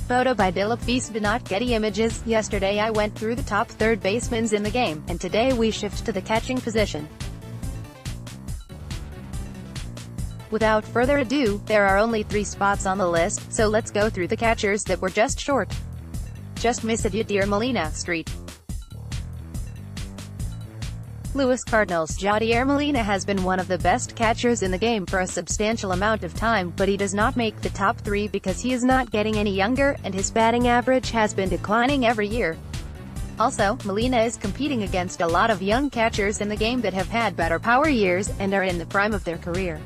Photo by Dilip Vishwanat, Getty Images. Yesterday I went through the top third basemen in the game, and today we shift to the catching position. Without further ado, there are only 3 spots on the list, so let's go through the catchers that were just short. Just miss Yadier Molina, Street. Louis Cardinals. Yadier Molina has been one of the best catchers in the game for a substantial amount of time, but he does not make the top 3 because he is not getting any younger, and his batting average has been declining every year. Also, Molina is competing against a lot of young catchers in the game that have had better power years, and are in the prime of their career.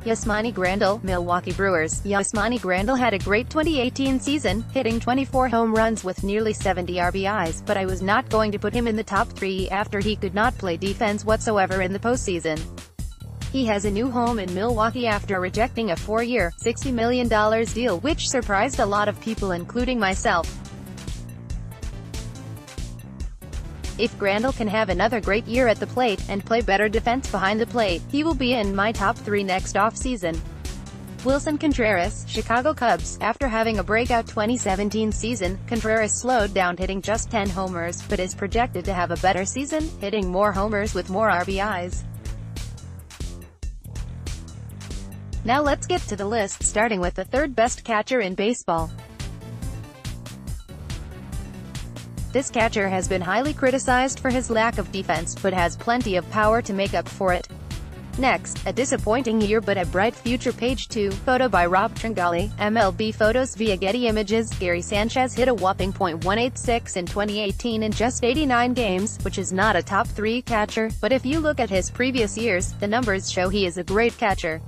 Yasmani Grandal, Milwaukee Brewers. Yasmani Grandal had a great 2018 season, hitting 24 home runs with nearly 70 RBIs, but I was not going to put him in the top 3 after he could not play defense whatsoever in the postseason. He has a new home in Milwaukee after rejecting a 4-year, $60 million deal, which surprised a lot of people including myself. If Grandal can have another great year at the plate, and play better defense behind the plate, he will be in my top 3 next offseason. Wilson Contreras, Chicago Cubs. After having a breakout 2017 season, Contreras slowed down, hitting just 10 homers, but is projected to have a better season, hitting more homers with more RBIs. Now let's get to the list, starting with the 3rd best catcher in baseball. This catcher has been highly criticized for his lack of defense, but has plenty of power to make up for it. Next, a disappointing year but a bright future. Page 2, photo by Rob Tringali, MLB Photos via Getty Images. Gary Sanchez hit a whopping .186 in 2018 in just 89 games, which is not a top 3 catcher, but if you look at his previous years, the numbers show he is a great catcher.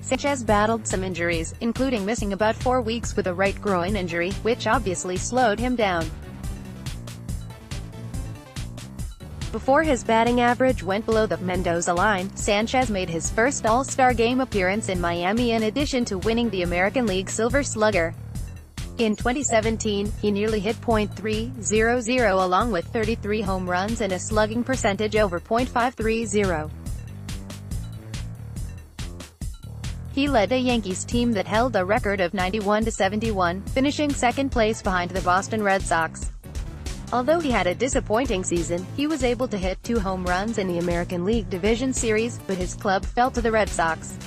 Sanchez battled some injuries, including missing about 4 weeks with a right groin injury, which obviously slowed him down. Before his batting average went below the Mendoza line, Sanchez made his first All-Star Game appearance in Miami in addition to winning the American League Silver Slugger. In 2017, he nearly hit .300 along with 33 home runs and a slugging percentage over .530. He led a Yankees team that held a record of 91-71, finishing second place behind the Boston Red Sox. Although he had a disappointing season, he was able to hit 2 home runs in the American League Division Series, but his club fell to the Red Sox.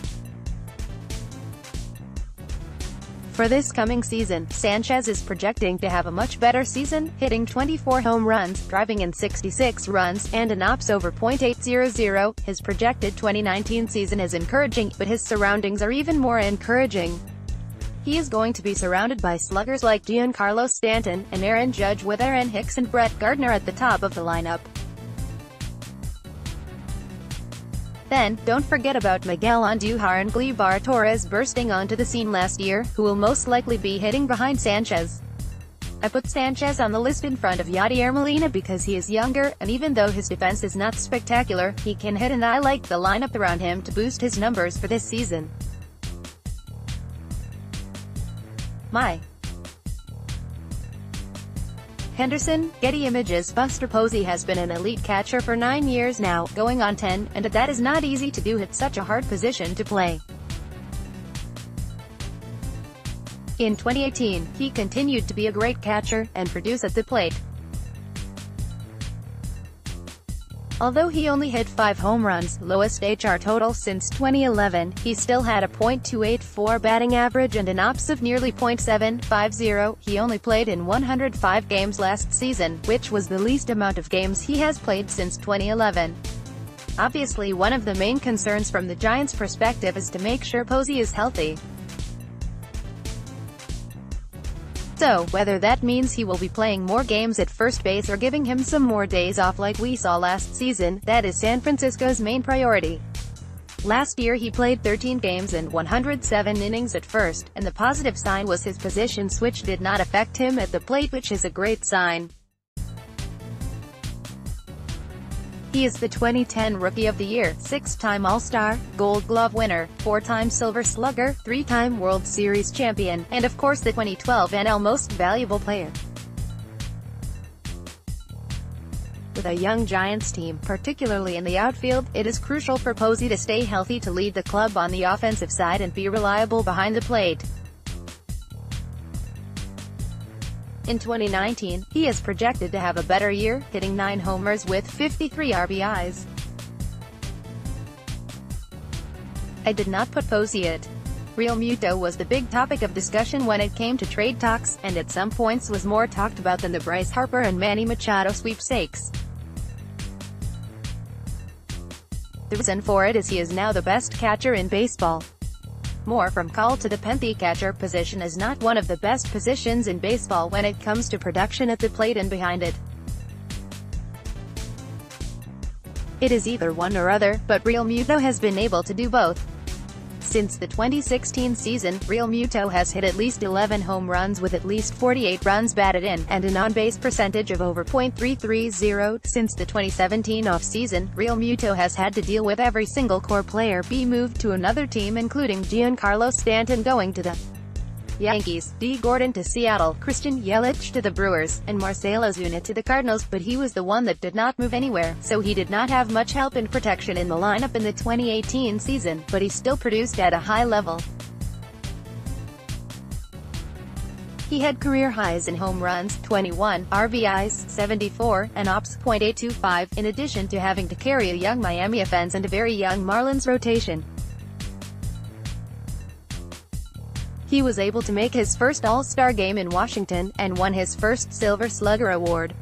For this coming season, Sanchez is projecting to have a much better season, hitting 24 home runs, driving in 66 runs, and an OPS over .800. His projected 2019 season is encouraging, but his surroundings are even more encouraging. He is going to be surrounded by sluggers like Giancarlo Stanton, and Aaron Judge, with Aaron Hicks and Brett Gardner at the top of the lineup. Then, don't forget about Miguel Andujar and Gleyber Torres bursting onto the scene last year, who will most likely be hitting behind Sanchez. I put Sanchez on the list in front of Yadier Molina because he is younger, and even though his defense is not spectacular, he can hit, and I like the lineup around him to boost his numbers for this season. Henderson, Getty Images. Buster Posey has been an elite catcher for 9 years now, going on 10, and that is not easy to do. It's such a hard position to play. In 2018, he continued to be a great catcher, and produce at the plate. Although he only hit 5 home runs, lowest HR total since 2011, he still had a .284 batting average and an OPS of nearly .750. He only played in 105 games last season, which was the least amount of games he has played since 2011. Obviously, one of the main concerns from the Giants' perspective is to make sure Posey is healthy. So, whether that means he will be playing more games at first base or giving him some more days off like we saw last season, that is San Francisco's main priority. Last year he played 13 games and 107 innings at first, and the positive sign was his position switch did not affect him at the plate, which is a great sign. He is the 2010 Rookie of the Year, 6-time All-Star, Gold Glove winner, 4-time Silver Slugger, 3-time World Series champion, and of course the 2012 NL Most Valuable Player. with a young Giants team, particularly in the outfield, it is crucial for Posey to stay healthy to lead the club on the offensive side and be reliable behind the plate. In 2019, he is projected to have a better year, hitting 9 homers with 53 RBIs. I did not put Posey it. Real Muto was the big topic of discussion when it came to trade talks, and at some points was more talked about than the Bryce Harper and Manny Machado sweepstakes. The reason for it is he is now the best catcher in baseball. More from Call to the pen. The catcher position is not one of the best positions in baseball when it comes to production at the plate and behind it. It is either one or other, but Real Muto has been able to do both. Since the 2016 season, Real Muto has hit at least 11 home runs with at least 48 runs batted in, and an on-base percentage of over .330. Since the 2017 off-season, Real Muto has had to deal with every single core player be moved to another team, including Giancarlo Stanton going to the Yankees, D. Gordon to Seattle, Christian Yelich to the Brewers, and Marcell Ozuna to the Cardinals, but he was the one that did not move anywhere, so he did not have much help and protection in the lineup in the 2018 season, but he still produced at a high level. He had career highs in home runs, 21, RBIs, 74, and OPS, .825, in addition to having to carry a young Miami offense and a very young Marlins rotation. He was able to make his first All-Star game in Washington, and won his first Silver Slugger award.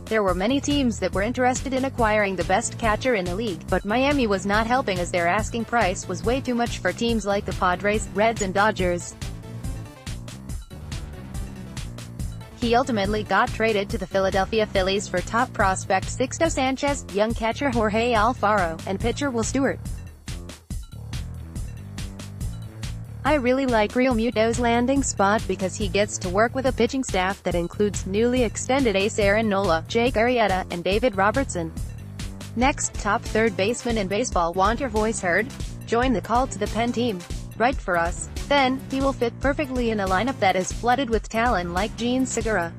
There were many teams that were interested in acquiring the best catcher in the league, but Miami was not helping as their asking price was way too much for teams like the Padres, Reds and Dodgers. He ultimately got traded to the Philadelphia Phillies for top prospect Sixto Sanchez, young catcher Jorge Alfaro, and pitcher Will Stewart. I really like Real Muto's landing spot because he gets to work with a pitching staff that includes newly extended ace Aaron Nola, Jake Arrieta, and David Robertson. Next, top third baseman in baseball. Want your voice heard? Join the Call to the Pen team. Write for us. Then, he will fit perfectly in a lineup that is flooded with talent like Gene Segura,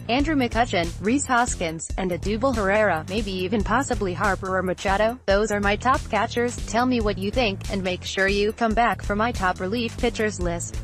Andrew McCutchen, Rhys Hoskins, and Odubel Herrera, maybe even possibly Harper or Machado. Those are my top catchers. Tell me what you think, and make sure you come back for my top relief pitchers list.